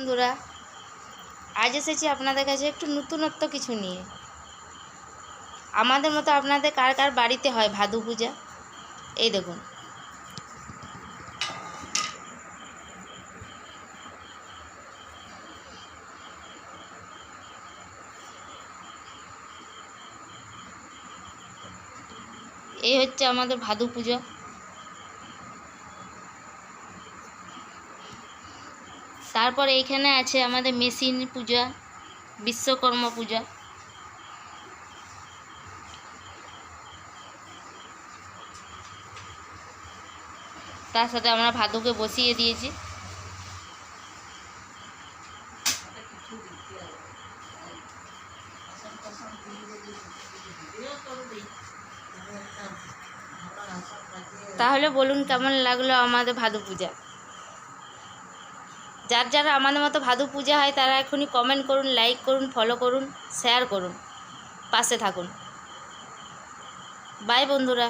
বন্ধুরা, আজ এসেছি আপনাদের কাছে একটু নতুনত্ব কিছু নিয়ে। আমাদের মতো আপনাদের কার কার বাড়িতে হয় ভাদু পূজা? এই দেখুন, এই হচ্ছে আমাদের ভাদু পুজো। তারপর এইখানে আছে আমাদের মেশিন পূজা, বিশ্বকর্মা পূজা। তার সাথে আমরা ভাদুকে বসিয়ে দিয়েছি। তাহলে বলুন কেমন লাগলো আমাদের ভাদু পূজা? যারা আমাদের মতো ভাদু পূজা হয় তারা এখনই কমেন্ট করুন, লাইক করুন, ফলো করুন, শেয়ার করুন, পাশে থাকুন। বাই বন্ধুরা।